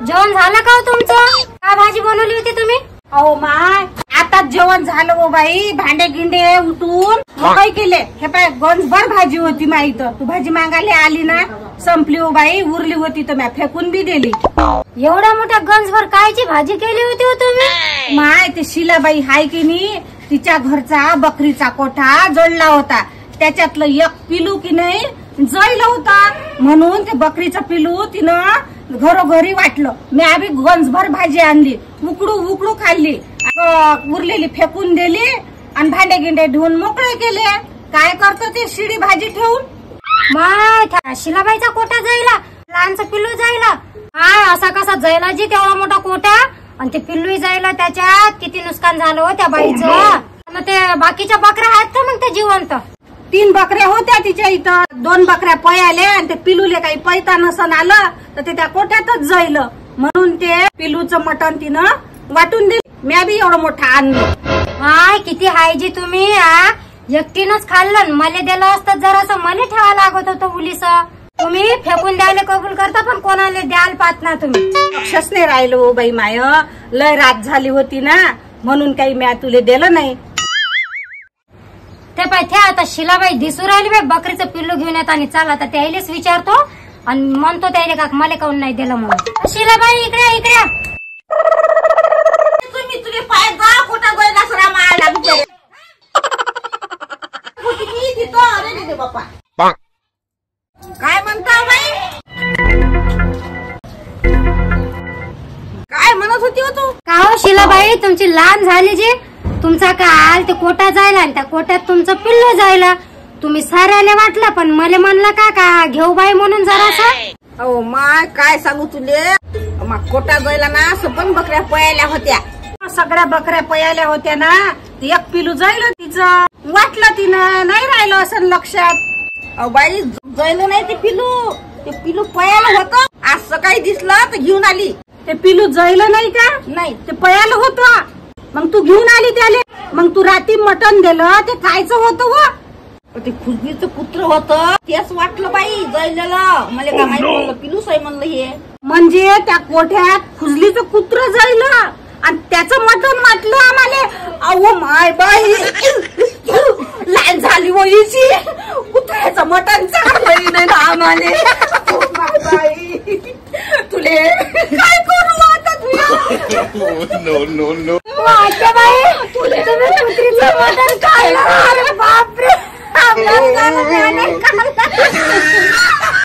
जेवण झालं का तुमचं? काय भाजी बनवली होती तुम्ही? अहो माय, आता जेवण झालं हो बाई. भांडे गिंडे उठून काय केले. हे पाय गंजभर भाजी होती माई. तर तू भाजी मागायला आली ना, संपली हो बाई. उरली होती तर मी फेकून बी दिली. एवढ्या मोठ्या गंजभर कायची भाजी केली होती हो तुम्ही? माय ते शिलाबाई हाय की नाही, तिच्या घरचा बकरीचा कोठा जळला होता. त्याच्यातलं एक पिलू की नाही जळलं होता. म्हणून ते बकरीचं पिलू तिनं घरोघरी वाटलं. मी आधी गंजभर भाजी आणली, उकडू उकडू खाल्ली. उरलेली फेकून दिली आणि भांडे गिंडे धुवून मोकळे केले. काय करतो ते शिडी भाजी ठेवून. माय शिलाबाईचा कोटा जायला, लहानचं पिल्लू जायला. हाय असा कसा जायला जी तेवढा मोठा कोटा आणि ते पिल्लू जायला. त्याच्यात किती नुकसान झालं हो त्या बाईचं. मग ते बाकीच्या बकऱ्या आहेत का मग ते जिवंत? 3 बकऱ्या होत्या तिच्या इथं. 2 बकऱ्या पयाल्या आणि ते पिलूले काही पैता नसन आलं तर ते त्या कोट्यातच जायलं. म्हणून ते पिलूचं मटण तिनं वाटून दिलं. मी बी एवढं मोठं आणलं. हाय किती हाय जी तुम्ही. एकटीनच खाल्लं. मला दिलं असतं जरासं, मला ठेवा लागत होतं उलीस. तुम्ही फेकून द्यायला कबूल करता पण कोणाला द्याल पाहत ना तुम्ही. लक्षच नाही राहिलो बाई माय. लय रात झाली होती ना, म्हणून काही मी तुले दिलं नाही. ते पाय ते आता शिलाबाई दिसू राहिली बाई बकरीचं पिल्लू घेऊन येत आणि चाल आता त्यालाच विचारतो आणि म्हणतो त्याला का मला काऊन नाही दिलं म्हणून. शिलाबाई इकडे इकडे. तुम्ही तुझे पाय जा कुठं गोयला सरा मारला बिचारे. अरे बाप्पा काय म्हणता बाई. काय म्हणत होती हो तू? का हो शिलाबाई तुमची लहान झाली जी. तुमचा काल ते कोटा जायला आणि त्या कोट्यात तुमचं पिल्लू जायला. तुम्ही साऱ्याला वाटलं पण मला म्हणलं का घेऊ बाई म्हणून जरासा. अहो माय काय सांगू तुले. कोटा जायला ना पण बकऱ्या पयाल्या होत्या. सगळ्या बकऱ्या पयाल्या होत्या ना. एक पिलू जायला तिचं वाटलं तिनं. नाही राहिलं असं लक्षात. अहो बाई जायलं नाही ते पिलू. ते पिलू पयाला होतं. आज सकाळी दिसलं तर घेऊन आली. ते पिलू जायलं नाही का? नाही ते पयाला होतं. मग तू घेऊन आली त्याले. मग तू रात्री मटण दिलं ते कायचं होतं व? ते खुजबीचं पुत्र होतं. तेच वाटलं बाई जळलेलं. मला काय माहिती म्हणलं पिलूच आहे म्हणलं हे. म्हणजे त्या कोठ्यात खुजलीचं कुत्र जळलं आणि त्याचं मटण वाटलं आम्हाला. अहो माय बाई लहान झाली वहीची. कुत्र्याचं मटण चांगलं नाही ना आम्हाला. बाई तुले काय करू आता तुला. बाई तुला कुत्रीचं मटण